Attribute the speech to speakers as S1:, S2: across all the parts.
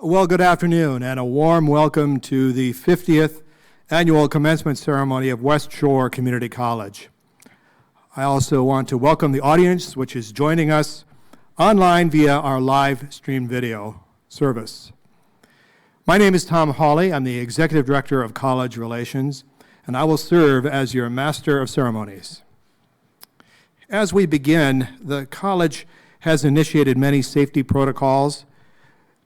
S1: Well, good afternoon and a warm welcome to the 50th annual commencement ceremony of West Shore Community College. I also want to welcome the audience which is joining us online via our live stream video service. My name is Tom Hawley. I'm the Executive Director of College Relations, and I will serve as your Master of Ceremonies. As we begin, the college has initiated many safety protocols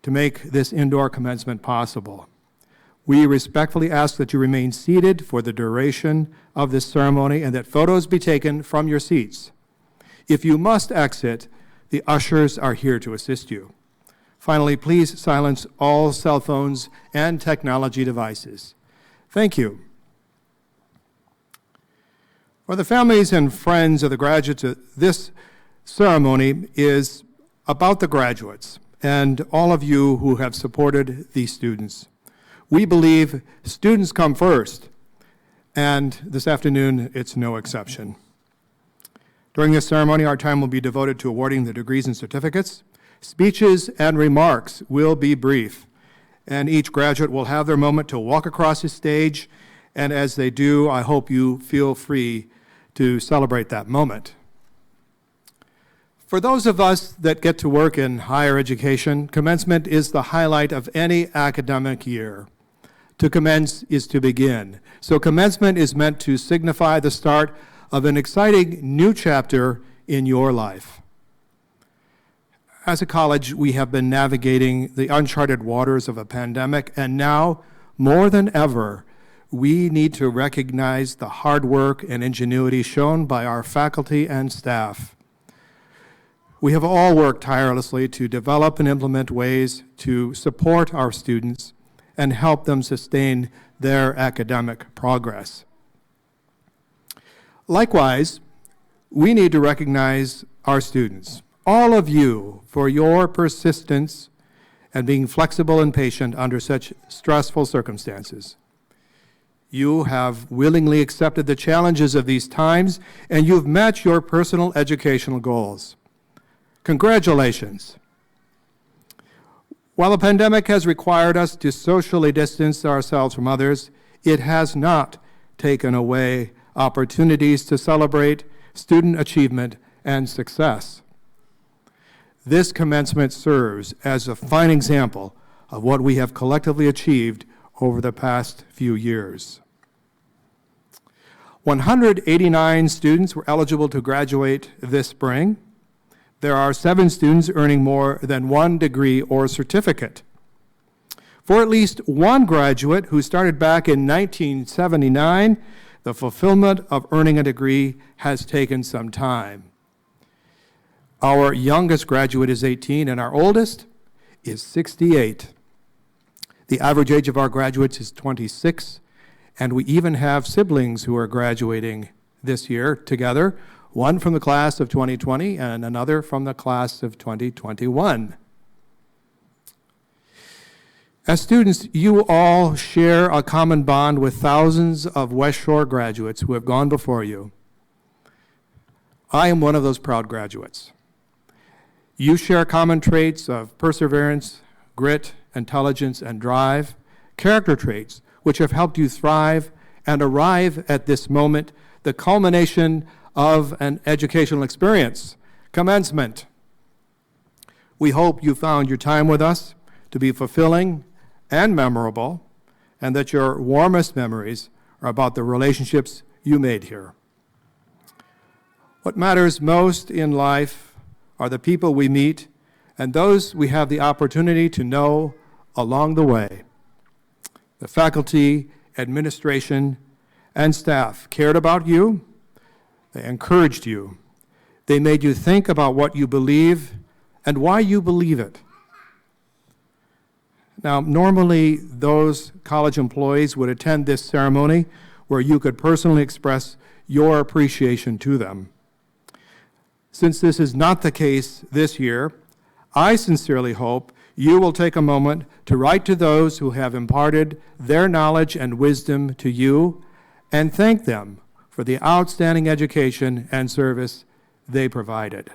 S1: to make this indoor commencement possible. We respectfully ask that you remain seated for the duration of this ceremony and that photos be taken from your seats. If you must exit, the ushers are here to assist you. Finally, please silence all cell phones and technology devices. Thank you. For the families and friends of the graduates, this ceremony is about the graduates and all of you who have supported these students. We believe students come first, and this afternoon it's no exception. During this ceremony, our time will be devoted to awarding the degrees and certificates. Speeches and remarks will be brief, and each graduate will have their moment to walk across the stage, and as they do, I hope you feel free to celebrate that moment. For those of us that get to work in higher education, commencement is the highlight of any academic year. To commence is to begin. So commencement is meant to signify the start of an exciting new chapter in your life. As a college, we have been navigating the uncharted waters of a pandemic, and now, more than ever, we need to recognize the hard work and ingenuity shown by our faculty and staff. We have all worked tirelessly to develop and implement ways to support our students and help them sustain their academic progress. Likewise, we need to recognize our students, all of you, for your persistence and being flexible and patient under such stressful circumstances. You have willingly accepted the challenges of these times, and you've met your personal educational goals. Congratulations. While the pandemic has required us to socially distance ourselves from others, it has not taken away opportunities to celebrate student achievement and success. This commencement serves as a fine example of what we have collectively achieved over the past few years. 189 students were eligible to graduate this spring. There are 7 students earning more than 1 degree or certificate. For at least one graduate who started back in 1979, the fulfillment of earning a degree has taken some time. Our youngest graduate is 18 and our oldest is 68. The average age of our graduates is 26, and we even have siblings who are graduating this year together, one from the class of 2020 and another from the class of 2021. As students, you all share a common bond with thousands of West Shore graduates who have gone before you. I am one of those proud graduates. You share common traits of perseverance, grit, intelligence, and drive, character traits which have helped you thrive and arrive at this moment, the culmination of an educational experience, commencement. We hope you found your time with us to be fulfilling and memorable, and that your warmest memories are about the relationships you made here. What matters most in life are the people we meet and those we have the opportunity to know along the way. The faculty, administration, and staff cared about you. They encouraged you. They made you think about what you believe and why you believe it. Now, normally those college employees would attend this ceremony where you could personally express your appreciation to them. Since this is not the case this year, I sincerely hope you will take a moment to write to those who have imparted their knowledge and wisdom to you and thank them for the outstanding education and service they provided.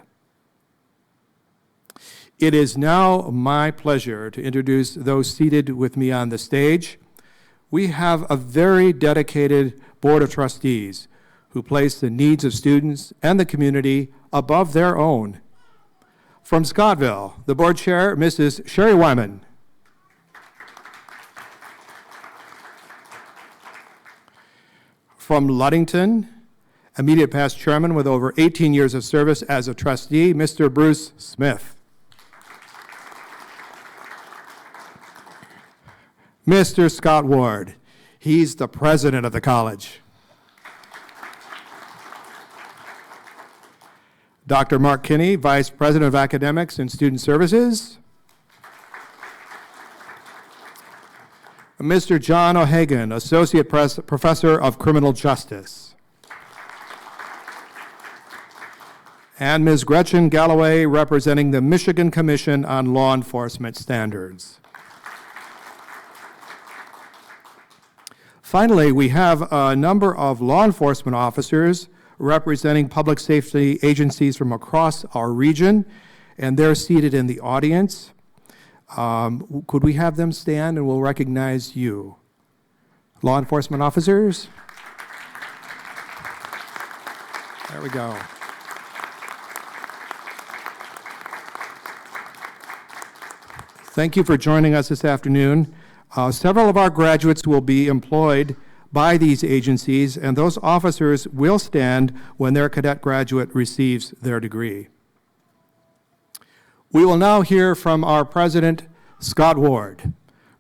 S1: It is now my pleasure to introduce those seated with me on the stage. We have a very dedicated Board of Trustees who place the needs of students and the community above their own. From Scottville, the Board Chair, Mrs. Sherry Wyman. From Ludington, immediate past chairman with over 18 years of service as a trustee, Mr. Bruce Smith. Mr. Scott Ward, he's the president of the college. Dr. Mark Kinney, vice president of academics and student services. Mr. John O'Hagan, associate professor of criminal justice. And Ms. Gretchen Galloway, representing the Michigan Commission on Law Enforcement Standards. Finally, we have a number of law enforcement officers representing public safety agencies from across our region, and they're seated in the audience. Could we have them stand and we'll recognize you? Law enforcement officers? There we go. Thank you for joining us this afternoon. Several of our graduates will be employed by these agencies, and those officers will stand when their cadet graduate receives their degree. We will now hear from our president, Scott Ward.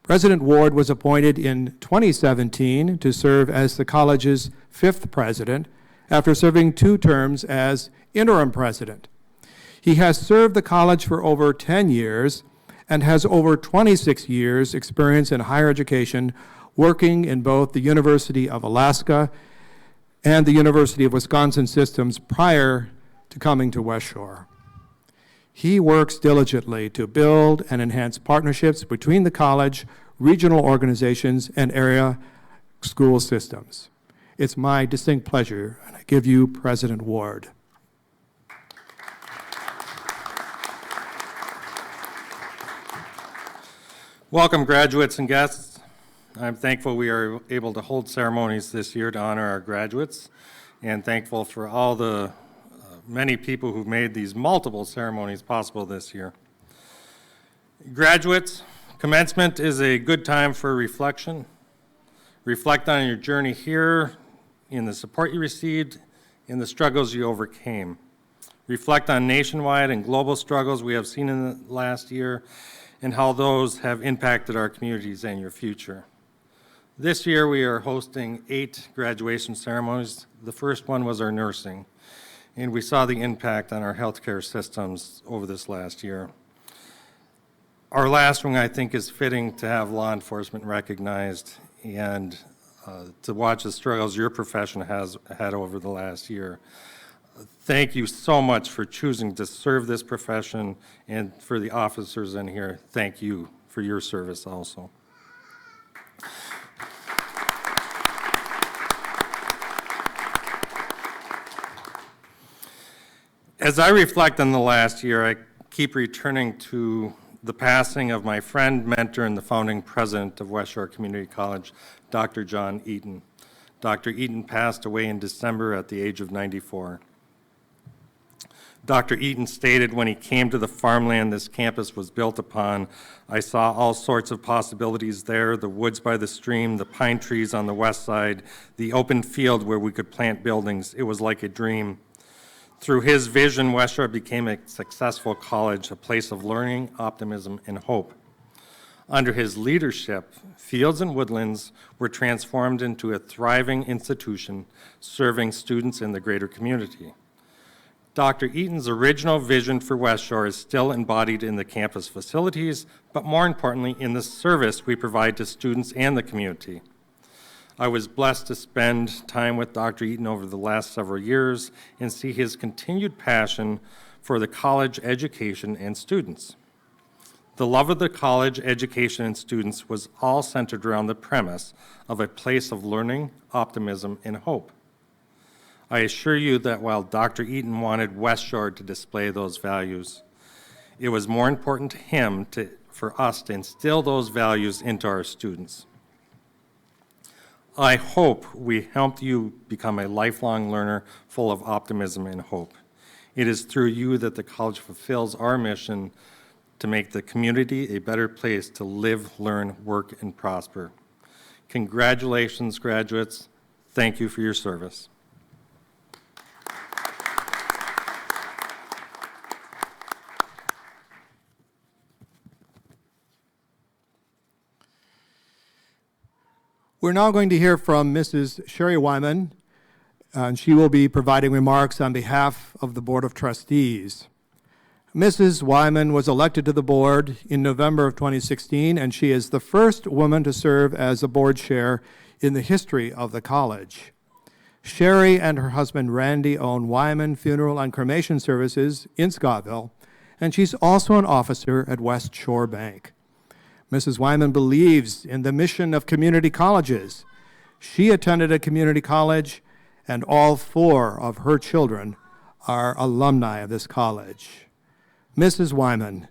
S1: President Ward was appointed in 2017 to serve as the college's 5th president after serving 2 terms as interim president. He has served the college for over 10 years and has over 26 years experience in higher education, working in both the University of Alaska and the University of Wisconsin systems prior to coming to West Shore. He works diligently to build and enhance partnerships between the college, regional organizations, and area school systems. It's my distinct pleasure, and I give you President Ward.
S2: Welcome, graduates and guests. I'm thankful we are able to hold ceremonies this year to honor our graduates, and thankful for all the many people who've made these multiple ceremonies possible this year. Graduates, commencement is a good time for reflection. Reflect on your journey here, in the support you received, in the struggles you overcame. Reflect on nationwide and global struggles we have seen in the last year, and how those have impacted our communities and your future. This year we are hosting 8 graduation ceremonies. The first one was our nursing, and we saw the impact on our healthcare systems over this last year. Our last one, I think, is fitting to have law enforcement recognized and to watch the struggles your profession has had over the last year. Thank you so much for choosing to serve this profession, and for the officers in here, thank you for your service also. As I reflect on the last year, I keep returning to the passing of my friend, mentor, and the founding president of West Shore Community College, Dr. John Eaton. Dr. Eaton passed away in December at the age of 94. Dr. Eaton stated when he came to the farmland this campus was built upon, I saw all sorts of possibilities there, the woods by the stream, the pine trees on the west side, the open field where we could plant buildings. It was like a dream. Through his vision, West Shore became a successful college, a place of learning, optimism, and hope. Under his leadership, fields and woodlands were transformed into a thriving institution serving students in the greater community. Dr. Eaton's original vision for West Shore is still embodied in the campus facilities, but more importantly, in the service we provide to students and the community. I was blessed to spend time with Dr. Eaton over the last several years and see his continued passion for the college education and students. The love of the college, education, and students was all centered around the premise of a place of learning, optimism, and hope. I assure you that while Dr. Eaton wanted West Shore to display those values, It was more important to him for us to instill those values into our students. I hope we helped you become a lifelong learner full of optimism and hope. It is through you that the college fulfills our mission to make the community a better place to live, learn, work, and prosper. Congratulations, graduates. Thank you for your service.
S1: We're now going to hear from Mrs. Sherry Wyman, and she will be providing remarks on behalf of the Board of Trustees. Mrs. Wyman was elected to the board in November of 2016, and she is the first woman to serve as a board chair in the history of the college. Sherry and her husband Randy own Wyman Funeral and Cremation Services in Scottville, and she's also an officer at West Shore Bank. Mrs. Wyman believes in the mission of community colleges. She attended a community college, and all 4 of her children are alumni of this college. Mrs. Wyman.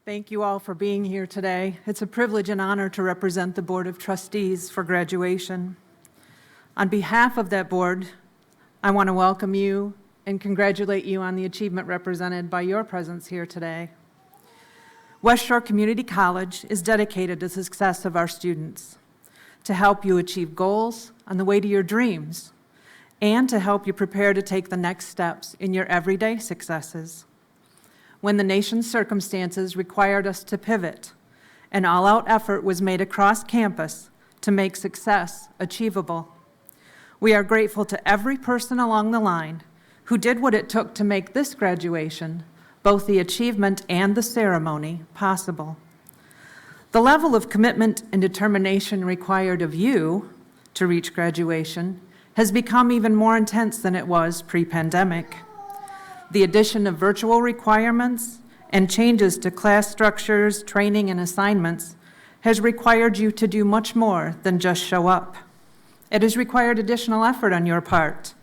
S3: Thank you all for being here today. It's a privilege and honor to represent the Board of Trustees for graduation. On behalf of that board, I want to welcome you and congratulate you on the achievement represented by your presence here today. West Shore Community College is dedicated to the success of our students, to help you achieve goals on the way to your dreams, and to help you prepare to take the next steps in your everyday successes. When the nation's circumstances required us to pivot, an all-out effort was made across campus to make success achievable. We are grateful to every person along the line who did what it took to make this graduation, both the achievement and the ceremony, possible. The level of commitment and determination required of you to reach graduation has become even more intense than it was pre-pandemic. The addition of virtual requirements and changes to class structures, training, and assignments has required you to do much more than just show up. It has required additional effort on your part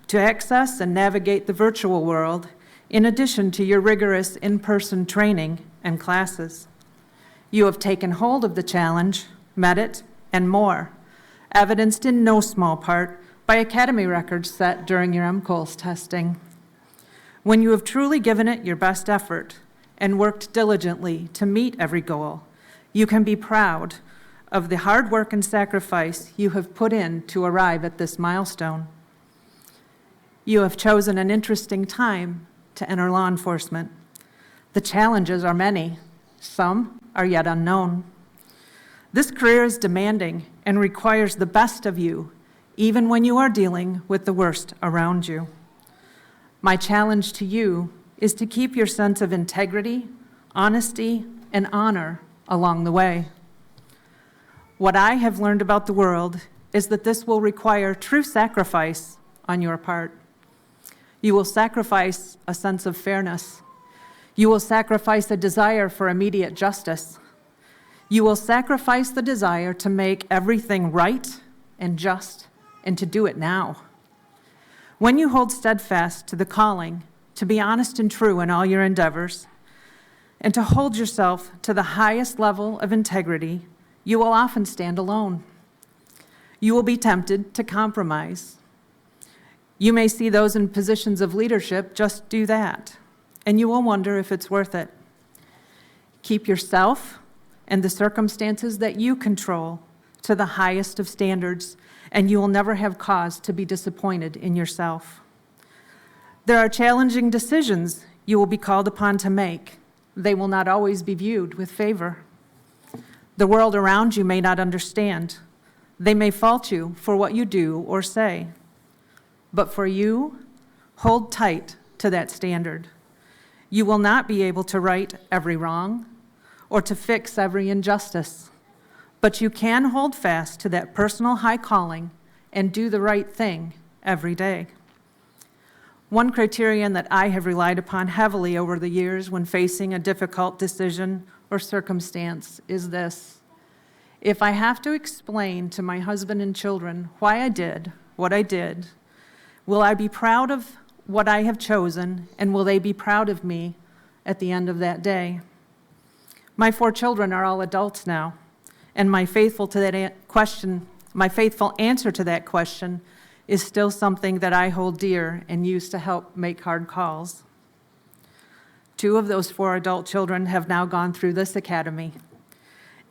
S3: to access and navigate the virtual world in addition to your rigorous in-person training and classes. You have taken hold of the challenge, met it, and more, evidenced in no small part by academy records set during your MCOLS testing. When you have truly given it your best effort and worked diligently to meet every goal, you can be proud of the hard work and sacrifice you have put in to arrive at this milestone. You have chosen an interesting time to enter law enforcement. The challenges are many. Some are yet unknown. This career is demanding and requires the best of you, even when you are dealing with the worst around you. My challenge to you is to keep your sense of integrity, honesty, and honor along the way. What I have learned about the world is that this will require true sacrifice on your part. You will sacrifice a sense of fairness. You will sacrifice a desire for immediate justice. You will sacrifice the desire to make everything right and just, and to do it now. When you hold steadfast to the calling to be honest and true in all your endeavors, and to hold yourself to the highest level of integrity, you will often stand alone. You will be tempted to compromise. You may see those in positions of leadership just do that, and you will wonder if it's worth it. Keep yourself and the circumstances that you control to the highest of standards, and you will never have cause to be disappointed in yourself. There are challenging decisions you will be called upon to make. They will not always be viewed with favor. The world around you may not understand. They may fault you for what you do or say. But for you, hold tight to that standard. You will not be able to right every wrong or to fix every injustice. But you can hold fast to that personal high calling and do the right thing every day. One criterion that I have relied upon heavily over the years when facing a difficult decision or circumstance is this: If I have to explain to my husband and children why I did what I did, will I be proud of what I have chosen, and will they be proud of me at the end of that day? My 4 children are all adults now, and my faithful answer to that question is still something that I hold dear and use to help make hard calls. 2 of those 4 adult children have now gone through this academy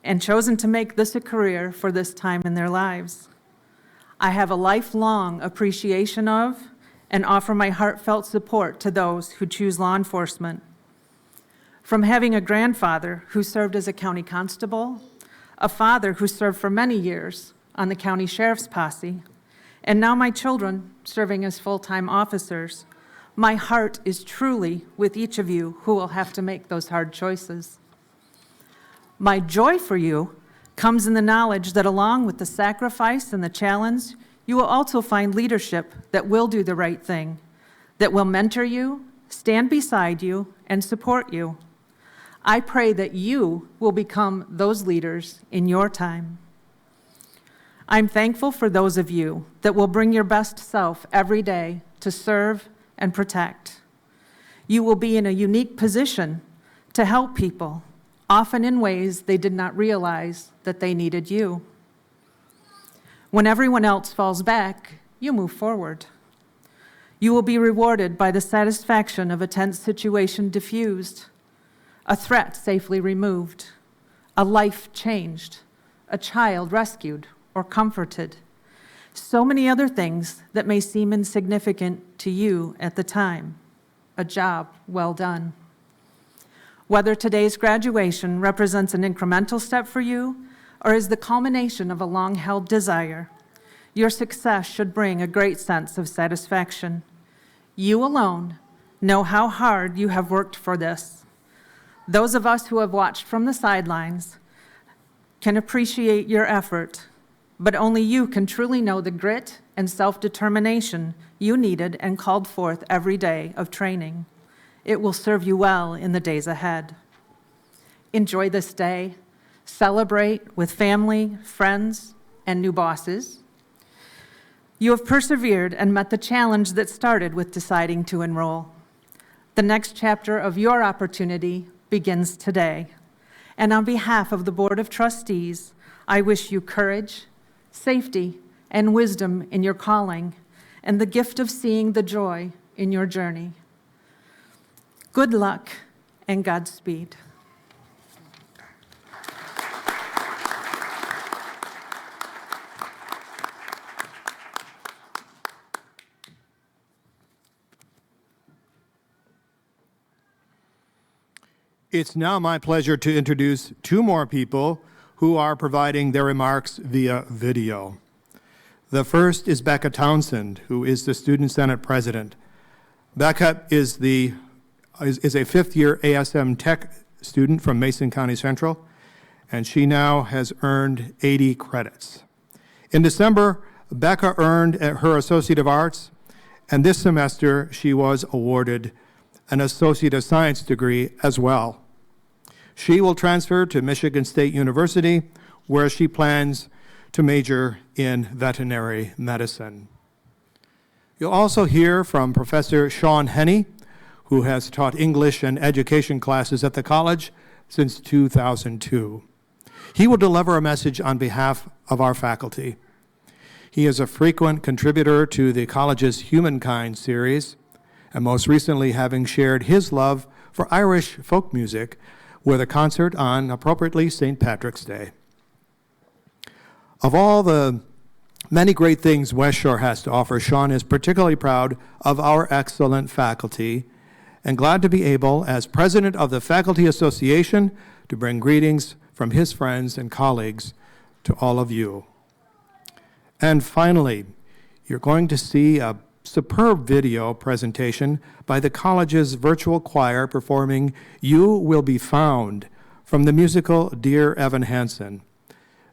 S3: and chosen to make this a career for this time in their lives. I have a lifelong appreciation of and offer my heartfelt support to those who choose law enforcement. From having a grandfather who served as a county constable, a father who served for many years on the county sheriff's posse, and now my children serving as full-time officers, my heart is truly with each of you who will have to make those hard choices. My joy for you comes in the knowledge that along with the sacrifice and the challenge, you will also find leadership that will do the right thing, that will mentor you, stand beside you, and support you. I pray that you will become those leaders in your time. I'm thankful for those of you that will bring your best self every day to serve and protect. You will be in a unique position to help people, often in ways they did not realize that they needed you. When everyone else falls back, you move forward. You will be rewarded by the satisfaction of a tense situation diffused, a threat safely removed, a life changed, a child rescued or comforted. So many other things that may seem insignificant to you at the time. A job well done. Whether today's graduation represents an incremental step for you or is the culmination of a long-held desire, your success should bring a great sense of satisfaction. You alone know how hard you have worked for this. Those of us who have watched from the sidelines can appreciate your effort, but only you can truly know the grit and self-determination you needed and called forth every day of training. It will serve you well in the days ahead. Enjoy this day. Celebrate with family, friends, and new bosses. You have persevered and met the challenge that started with deciding to enroll. The next chapter of your opportunity begins today. And on behalf of the Board of Trustees, I wish you courage, safety, and wisdom in your calling, and the gift of seeing the joy in your journey. Good luck and Godspeed.
S1: It's now my pleasure to introduce 2 more people who are providing their remarks via video. The first is Becca Townsend, who is the Student Senate President. Becca is a 5th-year ASM Tech student from Mason County Central, and she now has earned 80 credits. In December, Becca earned her Associate of Arts, and this semester she was awarded an Associate of Science degree as well. She will transfer to Michigan State University, where she plans to major in veterinary medicine. You'll also hear from Professor Sean Henney, who has taught English and education classes at the college since 2002. He will deliver a message on behalf of our faculty. He is a frequent contributor to the college's Humankind series, and most recently having shared his love for Irish folk music with a concert on, appropriately, St. Patrick's Day. Of all the many great things West Shore has to offer, Sean is particularly proud of our excellent faculty and glad to be able, as president of the Faculty Association, to bring greetings from his friends and colleagues to all of you. And finally, you're going to see a superb video presentation by the college's virtual choir performing You Will Be Found from the musical Dear Evan Hansen.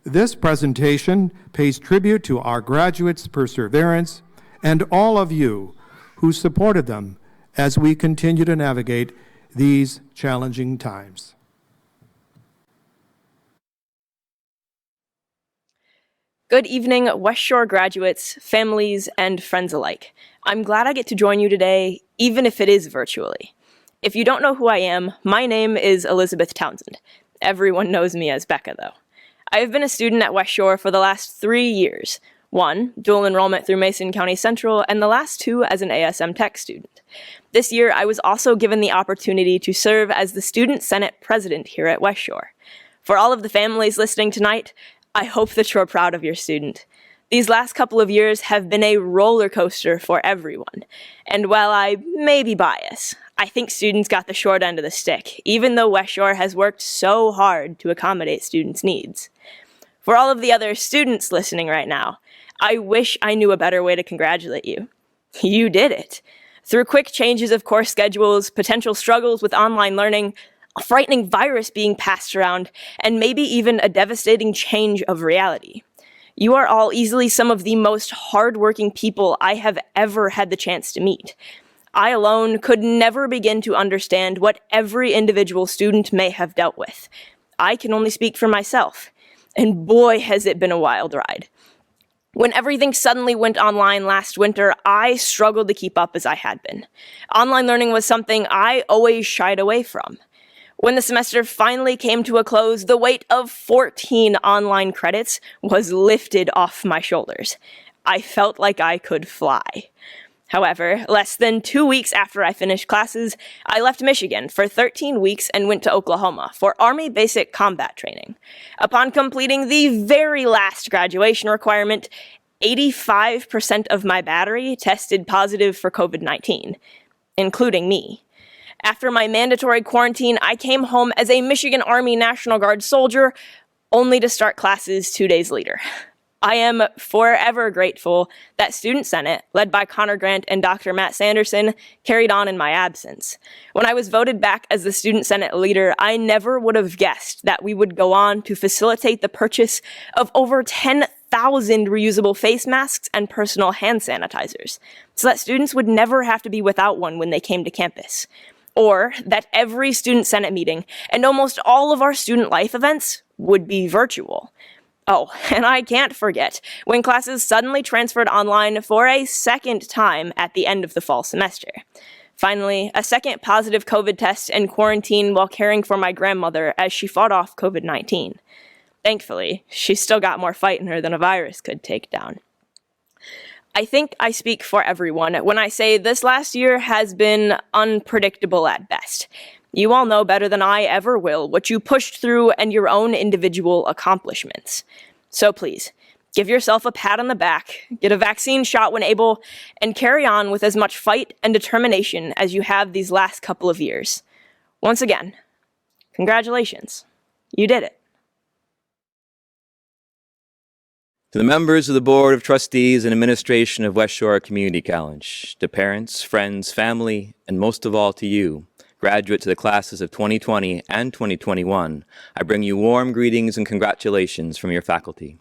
S1: This presentation pays tribute to our graduates' perseverance and all of you who supported them as we continue to navigate these challenging times.
S4: Good evening, West Shore graduates, families, and friends alike. I'm glad I get to join you today, even if it is virtually. If you don't know who I am, my name is Elizabeth Townsend. Everyone knows me as Becca, though. I have been a student at West Shore for the last 3 years. 1, dual enrollment through Mason County Central, and the last 2 as an ASM Tech student. This year, I was also given the opportunity to serve as the Student Senate President here at West Shore. For all of the families listening tonight, I hope that you're proud of your student. These last couple of years have been a roller coaster for everyone. And while I may be biased, I think students got the short end of the stick, even though West Shore has worked so hard to accommodate students' needs. For all of the other students listening right now, I wish I knew a better way to congratulate you. You did it. Through quick changes of course schedules, potential struggles with online learning, a frightening virus being passed around, and maybe even a devastating change of reality. You are all easily some of the most hardworking people I have ever had the chance to meet. I alone could never begin to understand what every individual student may have dealt with. I can only speak for myself, and boy has it been a wild ride. When everything suddenly went online last winter, I struggled to keep up as I had been. Online learning was something I always shied away from. When the semester finally came to a close, the weight of 14 online credits was lifted off my shoulders. I felt like I could fly. However, less than 2 weeks after I finished classes, I left Michigan for 13 weeks and went to Oklahoma for Army Basic Combat Training. Upon completing the very last graduation requirement, 85% of my battery tested positive for COVID-19, including me. After my mandatory quarantine, I came home as a Michigan Army National Guard soldier, only to start classes 2 days later. I am forever grateful that Student Senate, led by Connor Grant and Dr. Matt Sanderson, carried on in my absence. When I was voted back as the Student Senate leader, I never would have guessed that we would go on to facilitate the purchase of over 10,000 reusable face masks and personal hand sanitizers, so that students would never have to be without one when they came to campus. Or that every Student Senate meeting and almost all of our student life events would be virtual. Oh, and I can't forget when classes suddenly transferred online for a second time at the end of the fall semester. Finally, a second positive COVID test and quarantine while caring for my grandmother as she fought off COVID-19. Thankfully, she's still got more fight in her than a virus could take down. I think I speak for everyone when I say this last year has been unpredictable at best. You all know better than I ever will what you pushed through and your own individual accomplishments. So please, give yourself a pat on the back, get a vaccine shot when able, and carry on with as much fight and determination as you have these last couple of years. Once again, congratulations. You did it.
S5: To the members of the Board of Trustees and Administration of West Shore Community College, to parents, friends, family, and most of all to you, graduates of the classes of 2020 and 2021, I bring you warm greetings and congratulations from your faculty.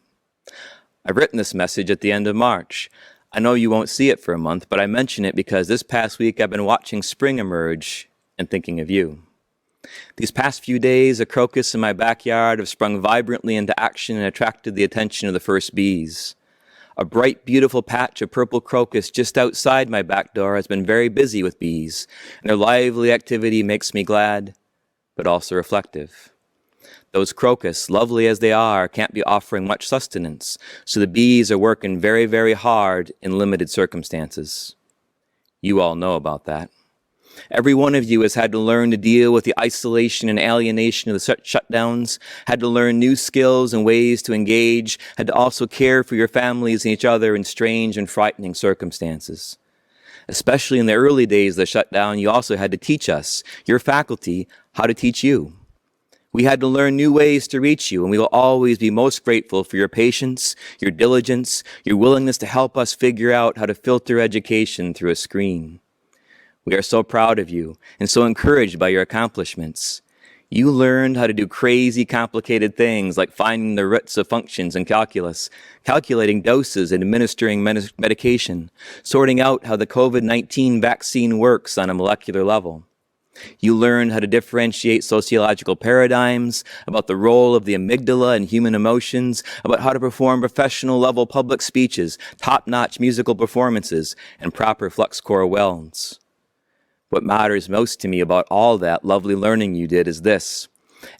S5: I've written this message at the end of March. I know you won't see it for a month, but I mention it because this past week I've been watching spring emerge and thinking of you. These past few days, a crocus in my backyard have sprung vibrantly into action and attracted the attention of the first bees. A bright, beautiful patch of purple crocus just outside my back door has been very busy with bees, and their lively activity makes me glad, but also reflective. Those crocus, lovely as they are, can't be offering much sustenance, so the bees are working very, very hard in limited circumstances. You all know about that. Every one of you has had to learn to deal with the isolation and alienation of the shutdowns, had to learn new skills and ways to engage, had to also care for your families and each other in strange and frightening circumstances. Especially in the early days of the shutdown, you also had to teach us, your faculty, how to teach you. We had to learn new ways to reach you, and we will always be most grateful for your patience, your diligence, your willingness to help us figure out how to filter education through a screen. We are so proud of you and so encouraged by your accomplishments. You learned how to do crazy, complicated things like finding the roots of functions in calculus, calculating doses and administering medication, sorting out how the COVID-19 vaccine works on a molecular level. You learned how to differentiate sociological paradigms, about the role of the amygdala in human emotions, about how to perform professional-level public speeches, top-notch musical performances, and proper flux-core welds. What matters most to me about all that lovely learning you did is this.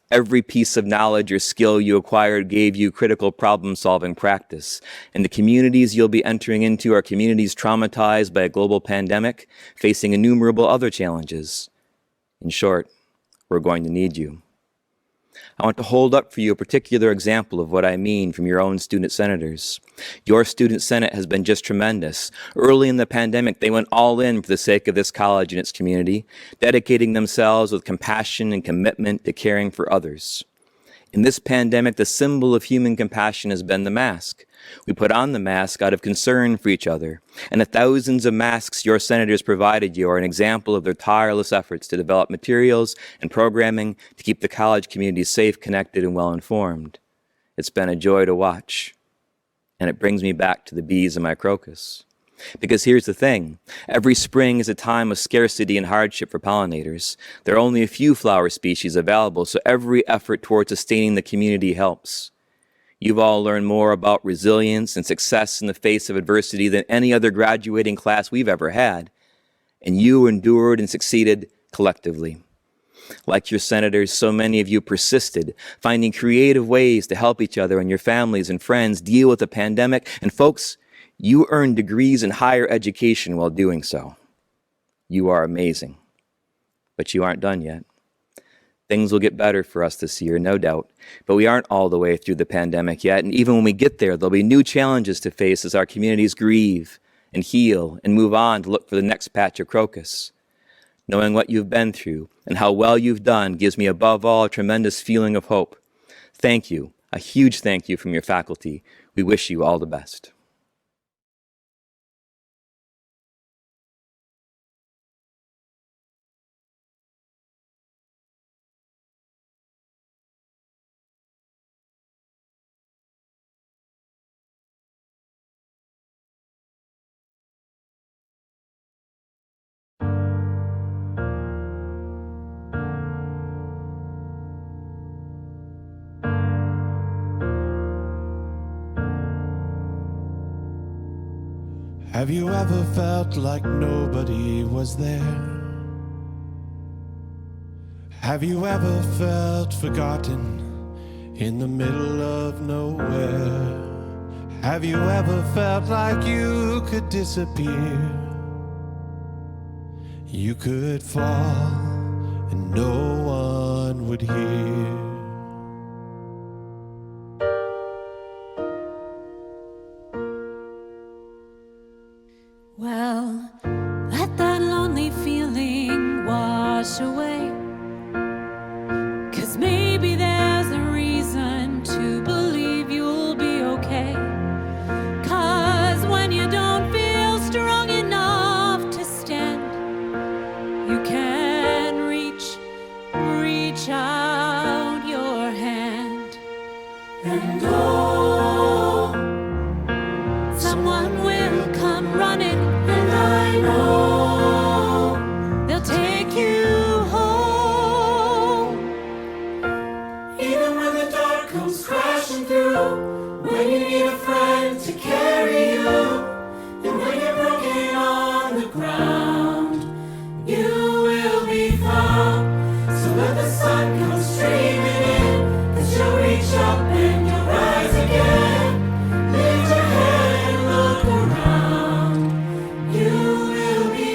S5: Every piece of knowledge or skill you acquired gave you critical problem-solving practice, and the communities you'll be entering into are communities traumatized by a global pandemic, facing innumerable other challenges. In short, we're going to need you. I want to hold up for you a particular example of what I mean from your own student senators. Your student senate has been just tremendous. Early in the pandemic, they went all in for the sake of this college and its community, dedicating themselves with compassion and commitment to caring for others. In this pandemic, the symbol of human compassion has been the mask. We put on the mask out of concern for each other, and the thousands of masks your senators provided you are an example of their tireless efforts to develop materials and programming to keep the college community safe, connected, and well-informed. It's been a joy to watch, and it brings me back to the bees in my crocus. Because here's the thing, every spring is a time of scarcity and hardship for pollinators. There are only a few flower species available, so every effort toward sustaining the community helps. You've all learned more about resilience and success in the face of adversity than any other graduating class we've ever had, and you endured and succeeded collectively. Like your senators, so many of you persisted, finding creative ways to help each other and your families and friends deal with the pandemic, and folks, you earned degrees in higher education while doing so. You are amazing. But you aren't done yet. Things will get better for us this year, no doubt, but we aren't all the way through the pandemic yet, and even when we get there, there'll be new challenges to face as our communities grieve and heal and move on to look for the next patch of crocus. Knowing what you've been through and how well you've done gives me above all a tremendous feeling of hope. Thank you, a huge thank you from your faculty. We wish you all the best.
S6: Have you ever felt like nobody was there? Have you ever felt forgotten in the middle of nowhere? Have you ever felt like you could disappear? You could fall and no one would hear.
S7: Well, let that lonely feeling wash away, 'cause maybe there's a reason to believe you'll be okay. 'Cause when you don't feel strong enough to stand, you can reach out your hand. And oh, someone will come running, and I know they'll take you home. Even when the dark comes crashing through, when you need a friend to carry you, and when you're broken on the ground, you will be found. So let the sun come streaming in, 'cause you'll reach up and you'll rise again. Lift your head and look around. You will be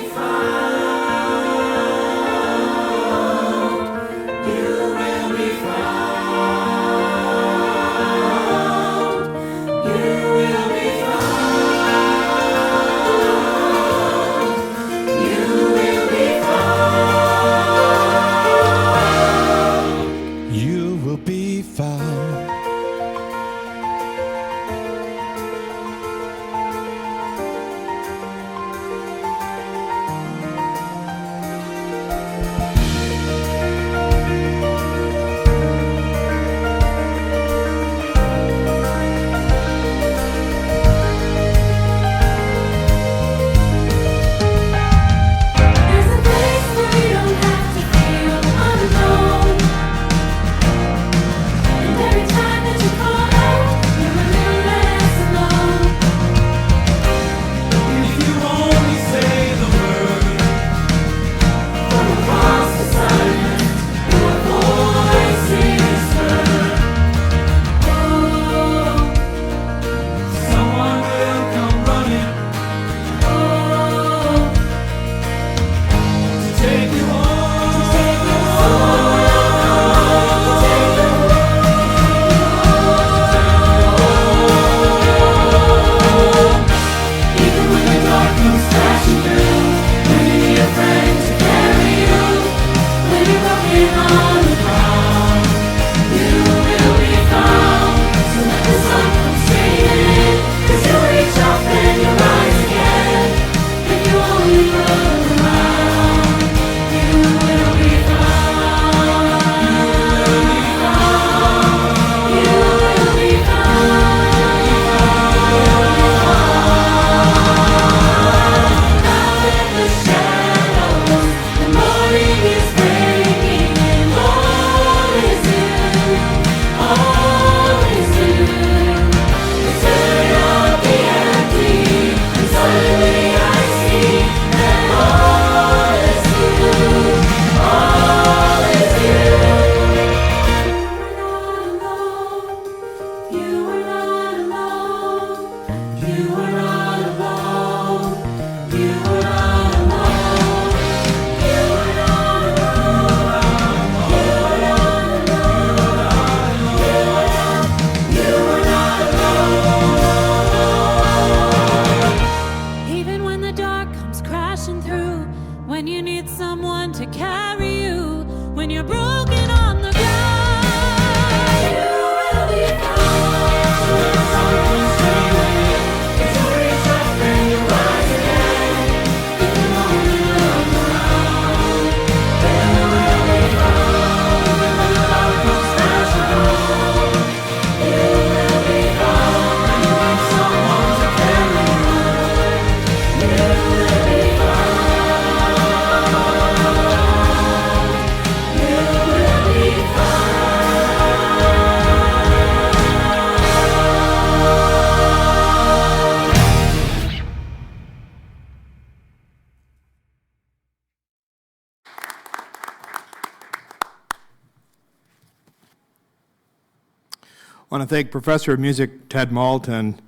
S1: I want to thank Professor of Music Ted Malt and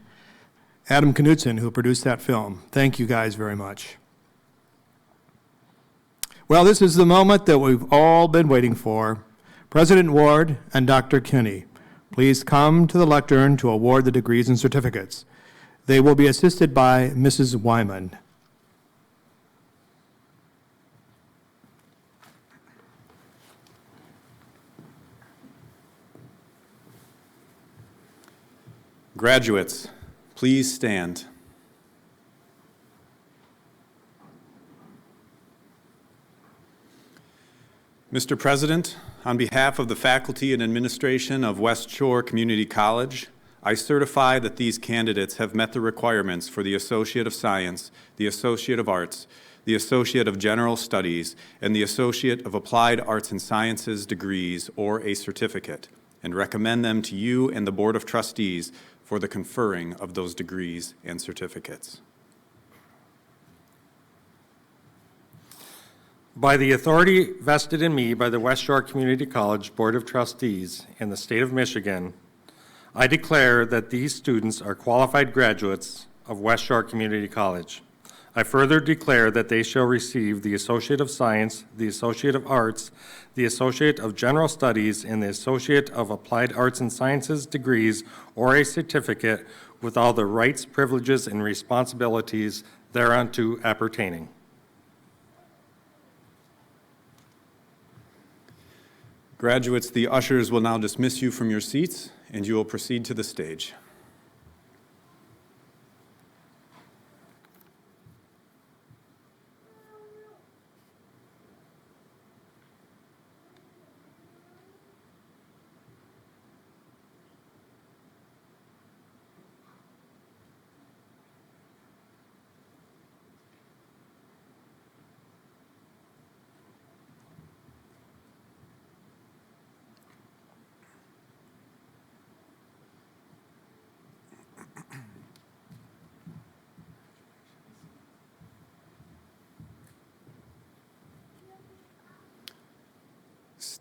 S1: Adam Knudsen, who produced that film. Thank you guys very much. Well, this is the moment that we've all been waiting for. President Ward and Dr. Kinney, please come to the lectern to award the degrees and certificates. They will be assisted by Mrs. Wyman.
S8: Graduates, please stand. Mr. President, on behalf of the faculty and administration of West Shore Community College, I certify that these candidates have met the requirements for the Associate of Science, the Associate of Arts, the Associate of General Studies, and the Associate of Applied Arts and Sciences degrees or a certificate, and recommend them to you and the Board of Trustees for the conferring of those degrees and certificates.
S2: By the authority vested in me by the West Shore Community College Board of Trustees in the state of Michigan, I declare that these students are qualified graduates of West Shore Community College. I further declare that they shall receive the Associate of Science, the Associate of Arts, the Associate of General Studies, and the Associate of Applied Arts and Sciences degrees or a certificate with all the rights, privileges, and responsibilities thereunto appertaining.
S8: Graduates, the ushers will now dismiss you from your seats, and you will proceed to the stage.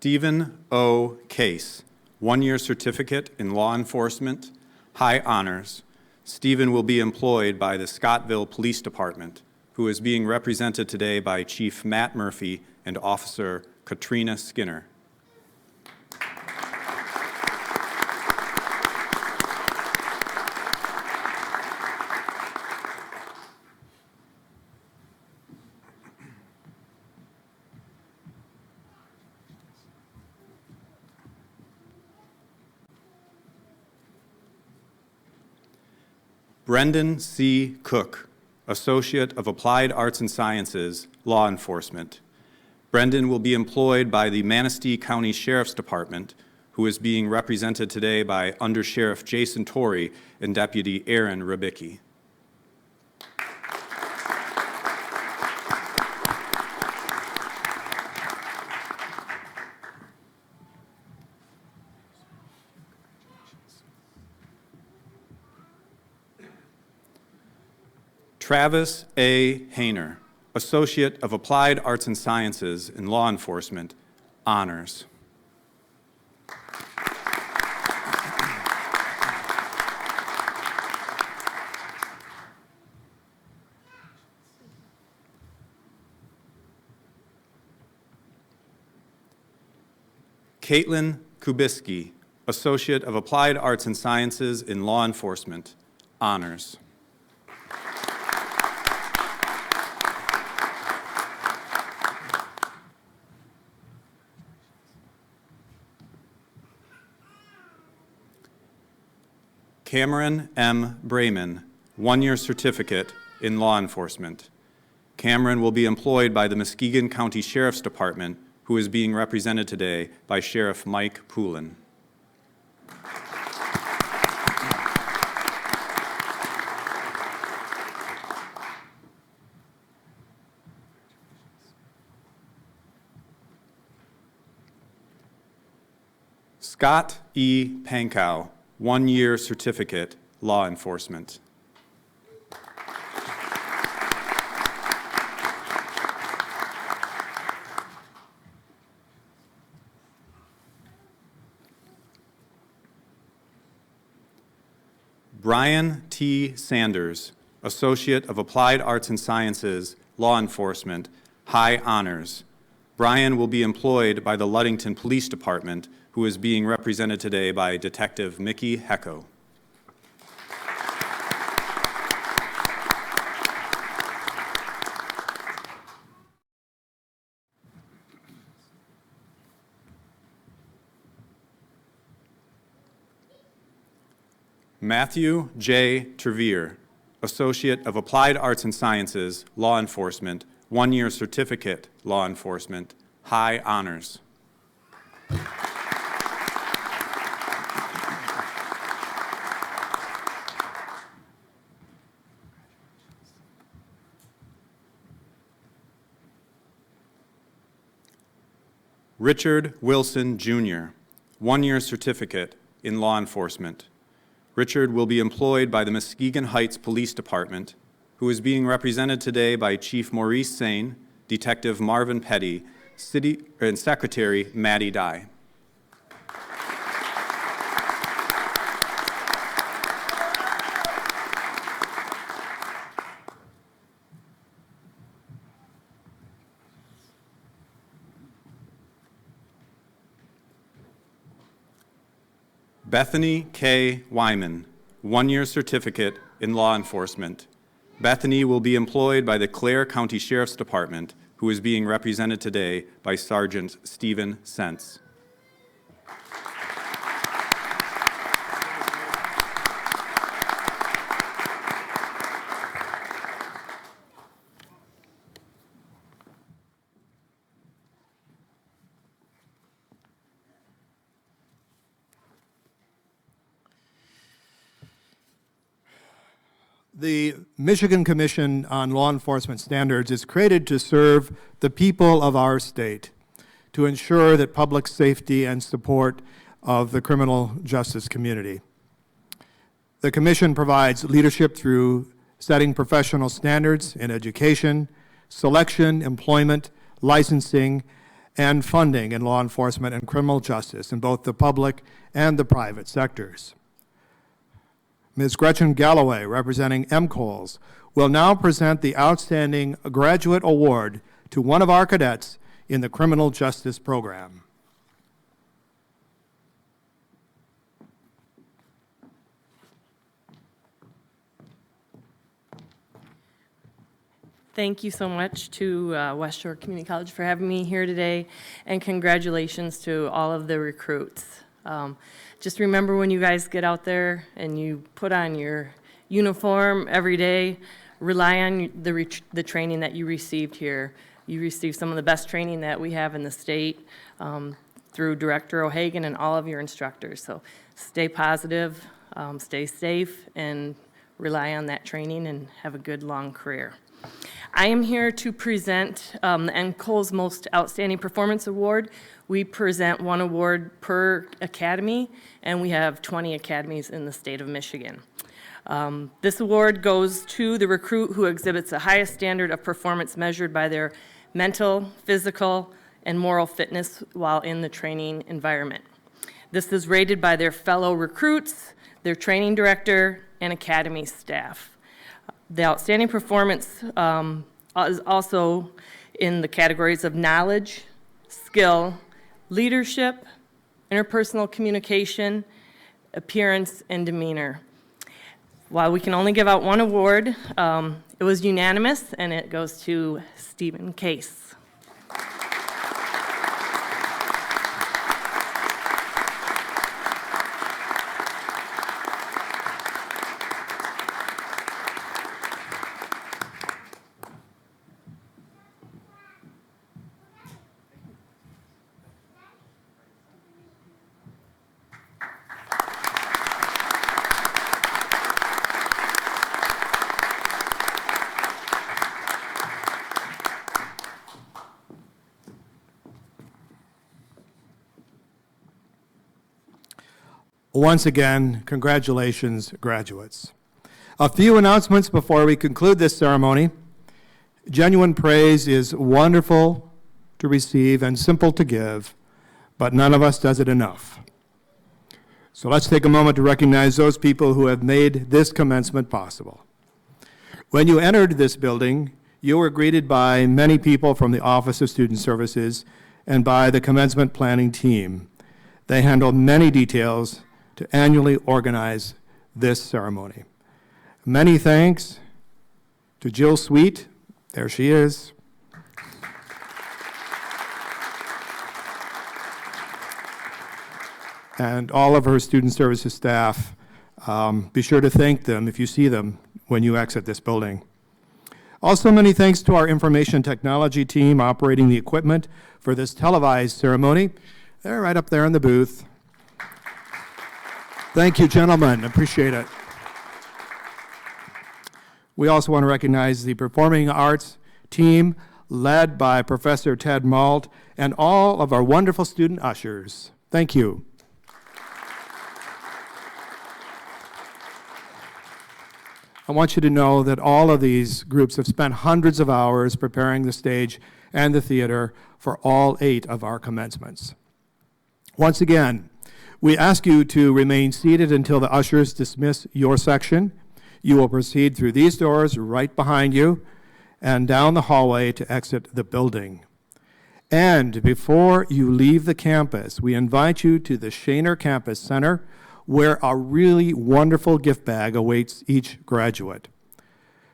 S8: Stephen O. Case, one-year certificate in law enforcement, high honors. Stephen will be employed by the Scottville Police Department, who is being represented today by Chief Matt Murphy and Officer Katrina Skinner. Brendan C. Cook, Associate of Applied Arts and Sciences, Law Enforcement. Brendan will be employed by the Manistee County Sheriff's Department, who is being represented today by Under Sheriff Jason Torrey and Deputy Aaron Rabicki. Travis A. Hayner, Associate of Applied Arts and Sciences in Law Enforcement, honors. Caitlin Kubiski, Associate of Applied Arts and Sciences in Law Enforcement, honors. Cameron M. Brayman, one-year certificate in law enforcement. Cameron will be employed by the Muskegon County Sheriff's Department, who is being represented today by Sheriff Mike Poulin. Scott E. Pankow, one-year certificate, law enforcement. Brian T. Sanders, Associate of Applied Arts and Sciences, Law Enforcement, High Honors. Brian will be employed by the Ludington Police Department, who is being represented today by Detective Mickey Hecko. Matthew J. Trevere, Associate of Applied Arts and Sciences, Law Enforcement, 1-year certificate, Law Enforcement, High Honors. Richard Wilson, Jr., 1-year certificate in Law Enforcement. Richard will be employed by the Muskegon Heights Police Department, who is being represented today by Chief Maurice Sane, Detective Marvin Petty, and Secretary Maddie Dye. Bethany K. Wyman, 1-year certificate in Law Enforcement. Bethany will be employed by the Clare County Sheriff's Department, who is being represented today by Sergeant Stephen Sentz.
S1: The Michigan Commission on Law Enforcement Standards is created to serve the people of our state, to ensure that public safety and support of the criminal justice community. The Commission provides leadership through setting professional standards in education, selection, employment, licensing, and funding in law enforcement and criminal justice in both the public and the private sectors. Ms. Gretchen Galloway, representing MCOLS, will now present the Outstanding Graduate Award to one of our cadets in the Criminal Justice Program.
S9: Thank you so much to West Shore Community College for having me here today, and congratulations to all of the recruits. Just remember, when you guys get out there and you put on your uniform every day, rely on the training that you received here. You received some of the best training that we have in the state through Director O'Hagan and all of your instructors. So stay positive, stay safe, and rely on that training and have a good long career. I am here to present the NCOL's Most Outstanding Performance Award. We present one award per academy, and we have 20 academies in the state of Michigan. This award goes to the recruit who exhibits the highest standard of performance measured by their mental, physical, and moral fitness while in the training environment. This is rated by their fellow recruits, their training director, and academy staff. The outstanding performance is also in the categories of knowledge, skill, leadership, interpersonal communication, appearance, and demeanor. While we can only give out one award, it was unanimous, and it goes to Stephen Case.
S1: Once again, congratulations, graduates. A few announcements before we conclude this ceremony. Genuine praise is wonderful to receive and simple to give, but none of us does it enough. So let's take a moment to recognize those people who have made this commencement possible. When you entered this building, you were greeted by many people from the Office of Student Services and by the commencement planning team. They handled many details to annually organize this ceremony. Many thanks to Jill Sweet, there she is, and all of her student services staff. Be sure to thank them if you see them when you exit this building. Also, many thanks to our information technology team operating the equipment for this televised ceremony. They're right up there in the booth. Thank you, gentlemen. Appreciate it. We also want to recognize the performing arts team led by Professor Ted Malt and all of our wonderful student ushers. Thank you. I want you to know that all of these groups have spent hundreds of hours preparing the stage and the theater for all 8 of our commencements. Once again, we ask you to remain seated until the ushers dismiss your section. You will proceed through these doors right behind you and down the hallway to exit the building. And before you leave the campus, we invite you to the Shaner Campus Center, where a really wonderful gift bag awaits each graduate.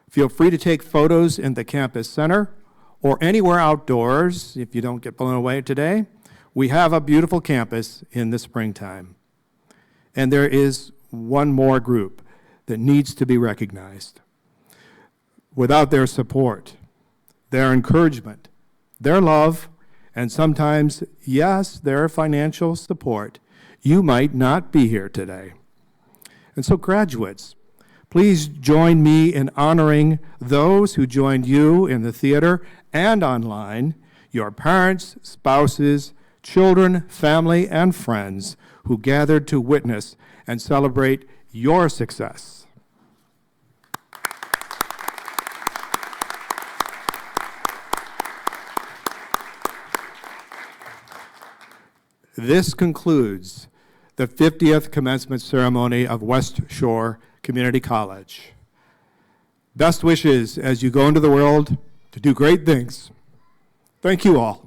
S1: Feel free to take photos in the campus center or anywhere outdoors if you don't get blown away today. We have a beautiful campus in the springtime. And there is one more group that needs to be recognized. Without their support, their encouragement, their love, and sometimes, yes, their financial support, you might not be here today. And so, graduates, please join me in honoring those who joined you in the theater and online, your parents, spouses, children, family, and friends who gathered to witness and celebrate your success. This concludes the 50th commencement ceremony of West Shore Community College. Best wishes as you go into the world to do great things. Thank you all.